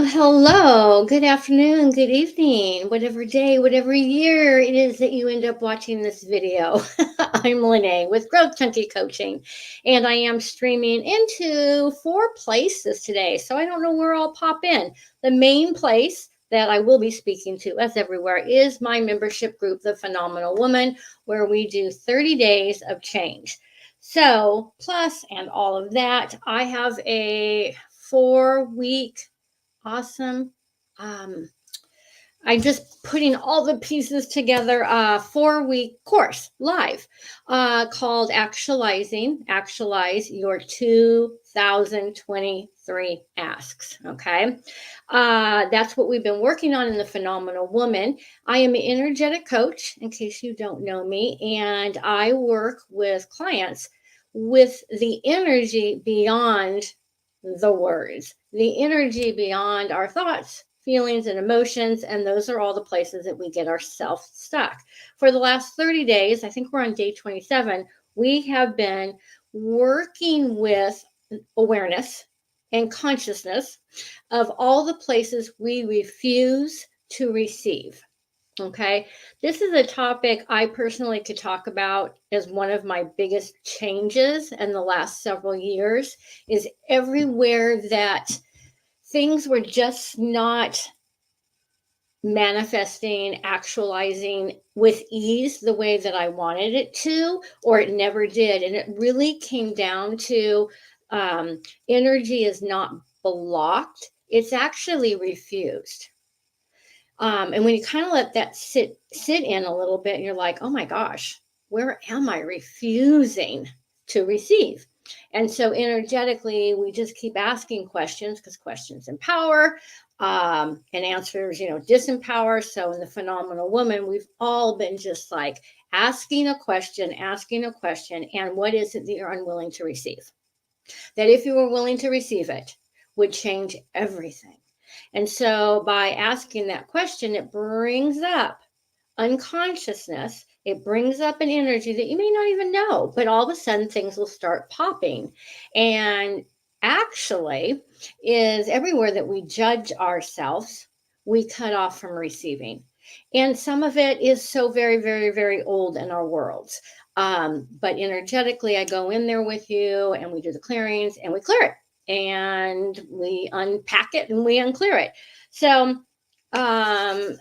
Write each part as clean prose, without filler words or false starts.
Well, hello, good afternoon, good evening, whatever day, whatever year it is that you end up watching this video. I'm Lene with Growth Chunky Coaching, and I am streaming into four places today. So I don't know where I'll pop in. The main place that I will be speaking to, as everywhere, is my membership group, The Phenomenal Woman, where we do 30 days of change. So, plus, and all of that, I have a 4 week awesome. Um, I'm just putting all the pieces together. 4 week course live called Actualize Your 2023 Asks. Okay. That's what we've been working on in the Phenomenal Woman. I am an energetic coach, in case you don't know me, and I work with clients with the energy beyond the words, the energy beyond our thoughts, feelings, and emotions. And those are all the places that we get ourselves stuck. For the last 30 days, I think we're on day 27, we have been working with awareness and consciousness of all the places we refuse to receive. Okay. This is a topic I personally could talk about as one of my biggest changes in the last several years is everywhere that things were just not manifesting, actualizing with ease the way that I wanted it to, or it never did. And it really came down to energy is not blocked, it's actually refused. And when you kind of let that sit in a little bit, and you're like, oh my gosh, where am I refusing to receive? And so energetically, we just keep asking questions because questions empower, and answers, disempower. So in the Phenomenal Woman, we've all been just like asking a question, and what is it that you're unwilling to receive? That if you were willing to receive it, would change everything. And so by asking that question, it brings up unconsciousness. It brings up an energy that you may not even know, but all of a sudden things will start popping. And actually, is everywhere that we judge ourselves, we cut off from receiving. And some of it is so very, very, very old in our worlds. But energetically, I go in there with you and we do the clearings and we clear it and we unpack it and we unclear it. So, the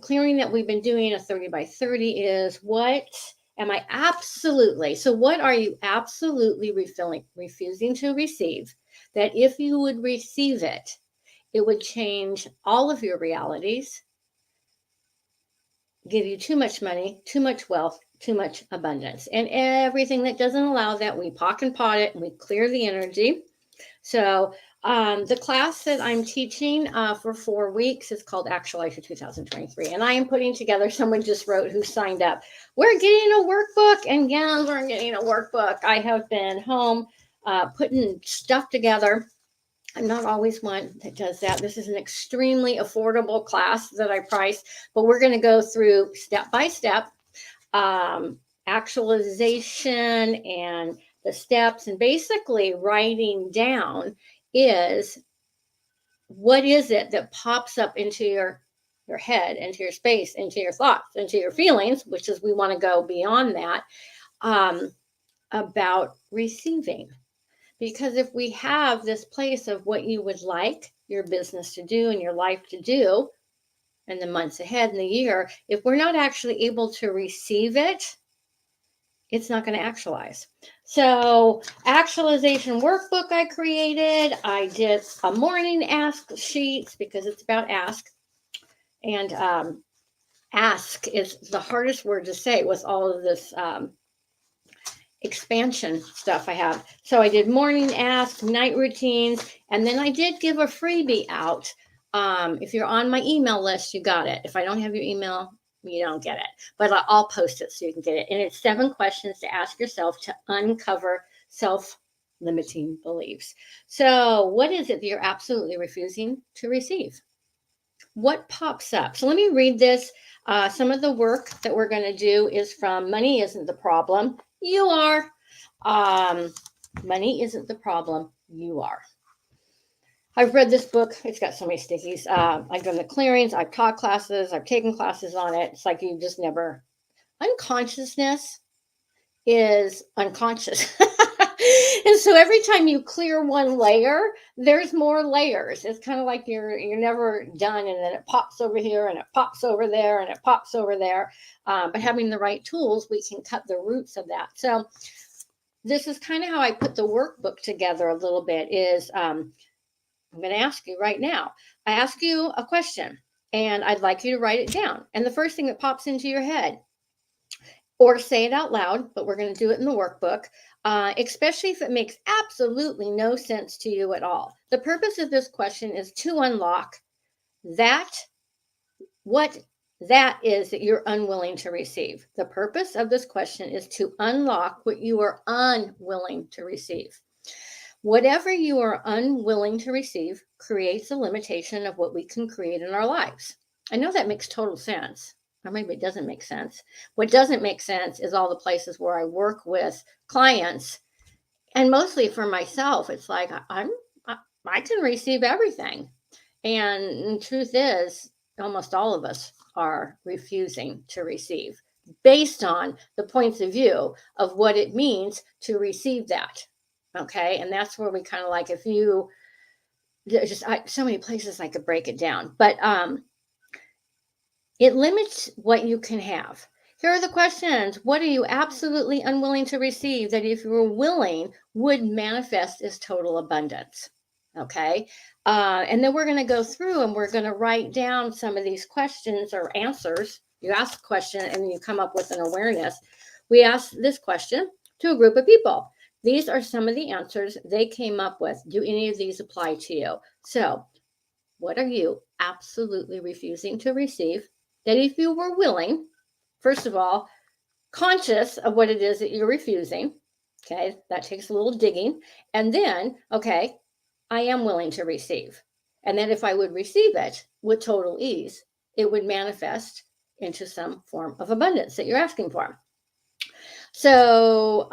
clearing that we've been doing, a 30 by 30, is what am I absolutely, so what are you absolutely refusing to receive? That if you would receive it, it would change all of your realities, give you too much money, too much wealth, too much abundance. And everything that doesn't allow that, we pock and pot it and we clear the energy. So the class that I'm teaching for 4 weeks is called Actualize Your 2023. And I am putting together, someone just wrote who signed up. We're getting a workbook. And yes, we're getting a workbook. I have been home putting stuff together. I'm not always one that does that. This is an extremely affordable class that I price, but we're going to go through step by step actualization and the steps, and basically writing down is what is it that pops up into your head, into your space, into your thoughts, into your feelings, which is we want to go beyond that, um, about receiving. Because if we have this place of what you would like your business to do and your life to do in the months ahead in the year, if we're not actually able to receive it, it's not going to actualize. So, actualization workbook I created. I did a morning ask sheets because it's about ask. And ask is the hardest word to say with all of this expansion stuff I have. So I did morning ask, night routines, and then I did give a freebie out. If you're on my email list, you got it. If I don't have your email, you don't get it. But I'll post it so you can get it. And it's 7 questions to ask yourself to uncover self-limiting beliefs. So what is it that you're absolutely refusing to receive? What pops up? So let me read this. Some of the work that we're going to do is from Money Isn't the Problem. You are. Um, Money isn't the problem. You are. I've read this book. It's got so many stickies. I've done the clearings. I've taught classes. I've taken classes on it. It's like you just never. Unconsciousness is unconscious. And so every time you clear one layer, there's more layers. It's kind of like you're never done, and then it pops over here and it pops over there and it pops over there. But having the right tools, we can cut the roots of that. So this is kind of how I put the workbook together a little bit. Is I'm going to ask you right now. I ask you a question, and I'd like you to write it down. And the first thing that pops into your head, or say it out loud, but we're going to do it in the workbook, especially if it makes absolutely no sense to you at all. The purpose of this question is to unlock that, what that is that you're unwilling to receive. The purpose of this question is to unlock what you are unwilling to receive. Whatever you are unwilling to receive creates a limitation of what we can create in our lives. I know that makes total sense. Or maybe it doesn't make sense. What doesn't make sense is all the places where I work with clients, and mostly for myself, it's like I can receive everything. And the truth is, almost all of us are refusing to receive based on the points of view of what it means to receive that. Okay. And that's where we kind of like, if you just, so many places I could break it down, but it limits what you can have. Here are the questions. What are you absolutely unwilling to receive that if you were willing would manifest as total abundance? Okay. And then we're going to go through and we're going to write down some of these questions or answers. You ask a question and then you come up with an awareness. We asked this question to a group of people. These are some of the answers they came up with. Do any of these apply to you? So, what are you absolutely refusing to receive that if you were willing, first of all, conscious of what it is that you're refusing? Okay, that takes a little digging. And then, okay, I am willing to receive. And then if I would receive it with total ease, it would manifest into some form of abundance that you're asking for. So,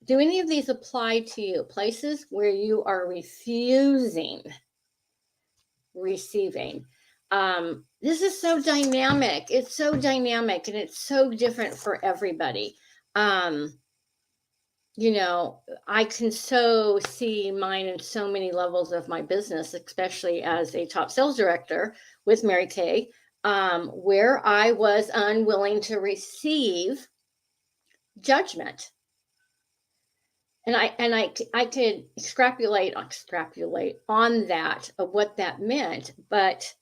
do any of these apply to you? Places where you are refusing receiving. This is so dynamic. It's so dynamic and it's so different for everybody. You know, I can so see mine in so many levels of my business, especially as a top sales director with Mary Kay, where I was unwilling to receive judgment. And I could extrapolate on that of what that meant, but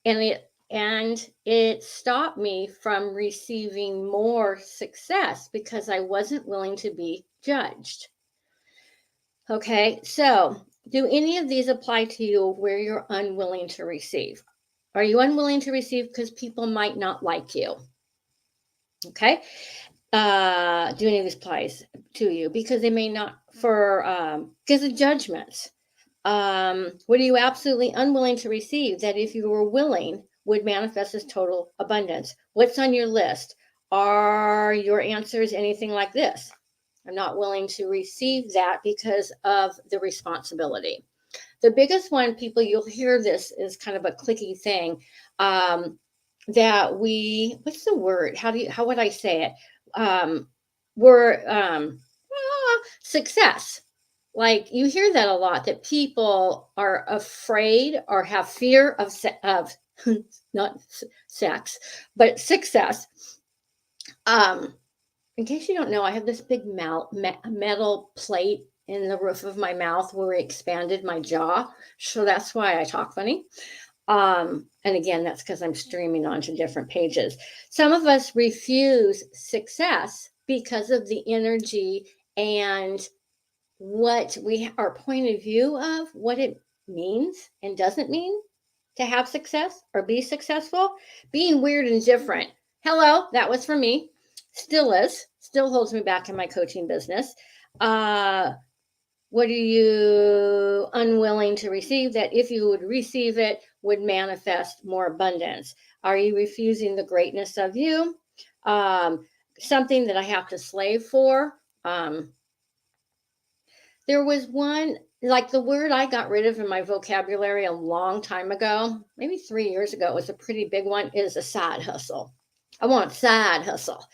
and it stopped me from receiving more success because I wasn't willing to be judged. Okay, so do any of these apply to you where you're unwilling to receive? Are you unwilling to receive because people might not like you? Okay. Do any of this applies to you because they may not because of judgments? What are you absolutely unwilling to receive that if you were willing would manifest as total abundance? What's on your list? Are your answers anything like this? I'm not willing to receive that because of the responsibility. The biggest one, people, you'll hear this is kind of a clicky thing. That what's the word? How would I say it? We're success. Like you hear that a lot, that people are afraid or have fear of not sex, but success. In case you don't know, I have this big metal plate in the roof of my mouth where it expanded my jaw. So that's why I talk funny. And again, that's because I'm streaming onto different pages. Some of us refuse success because of the energy and what our point of view of what it means and doesn't mean to have success or be successful. Being weird and different. Hello, that was for me. Still holds me back in my coaching business. What are you unwilling to receive that if you would receive it would manifest more abundance? Are you refusing the greatness of you? Something that I have to slave for. There was one like the word I got rid of in my vocabulary a long time ago, maybe 3 years ago, it was a pretty big one, is a side hustle. I want a side hustle.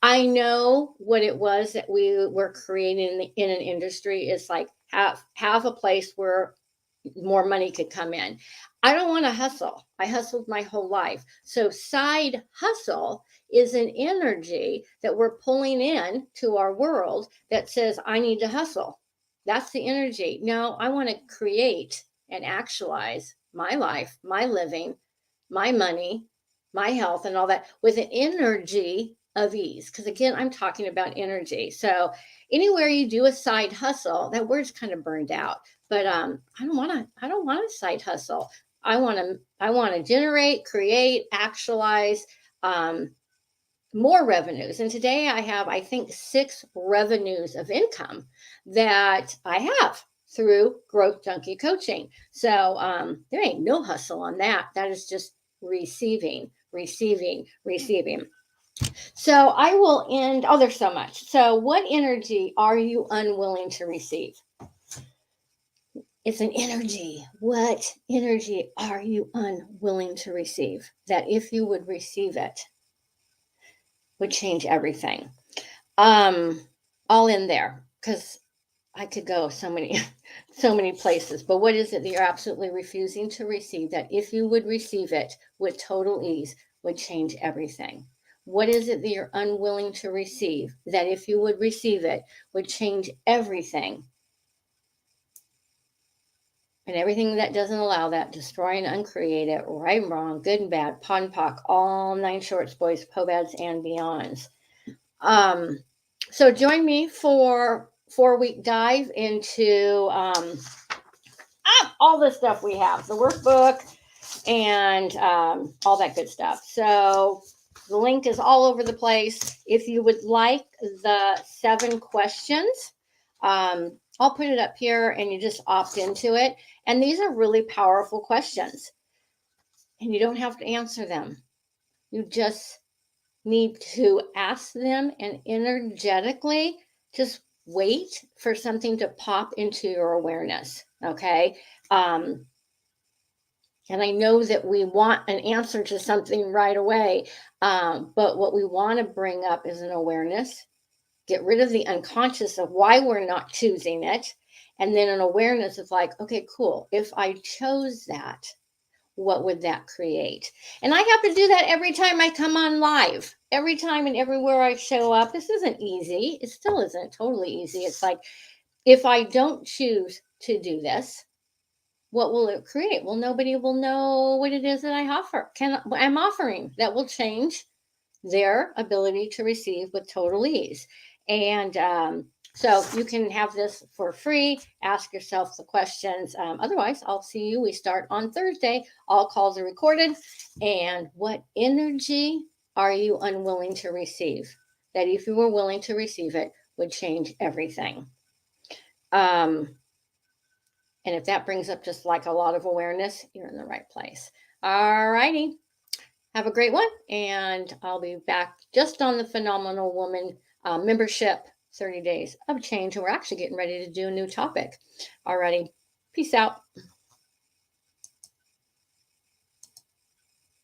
I know what it was that we were creating in an industry is like have a place where more money could come in. I don't want to hustle. I hustled my whole life. So side hustle is an energy that we're pulling in to our world that says I need to hustle. That's the energy. No, I want to create and actualize my life, my living, my money, my health, and all that with an energy of ease. Because again, I'm talking about energy. So anywhere you do a side hustle, that word's kind of burned out. But I don't want a side hustle. I want to generate, create, actualize more revenues. And today I have, I think, 6 revenues of income that I have through Growth Junkie Coaching. So there ain't no hustle on that. That is just receiving, receiving, receiving. So I will end. Oh, there's so much. So, what energy are you unwilling to receive? It's an energy. What energy are you unwilling to receive? That if you would receive it, would change everything. All in there because I could go so many, so many places. But what is it that you're absolutely refusing to receive? That if you would receive it with total ease, would change everything. What is it that you're unwilling to receive? That if you would receive it, would change everything. And everything that doesn't allow that, destroy and uncreate it, right and wrong, good and bad, POD and POC, all 9 shorts, boys, POBADs, and beyonds. So join me for 4-week dive into all the stuff we have, the workbook and all that good stuff. So the link is all over the place. If you would like the 7 questions, I'll put it up here and you just opt into it. And these are really powerful questions. And you don't have to answer them. You just need to ask them and energetically just wait for something to pop into your awareness. Okay. And I know that we want an answer to something right away. But what we want to bring up is an awareness. Get rid of the unconscious of why we're not choosing it. And then an awareness of like, okay, cool. If I chose that, what would that create? And I have to do that every time I come on live, every time and everywhere I show up. This isn't easy. It still isn't totally easy. It's like, if I don't choose to do this, what will it create? Well, nobody will know what it is that I'm offering that will change their ability to receive with total ease. And so you can have this for free. Ask yourself the questions. Otherwise, I'll see you. We start on Thursday. All calls are recorded. And what energy are you unwilling to receive? That if you were willing to receive it, would change everything. And if that brings up just like a lot of awareness, you're in the right place. All righty. Have a great one. And I'll be back just on the Phenomenal Woman membership, 30 days of change. And we're actually getting ready to do a new topic already. Peace out.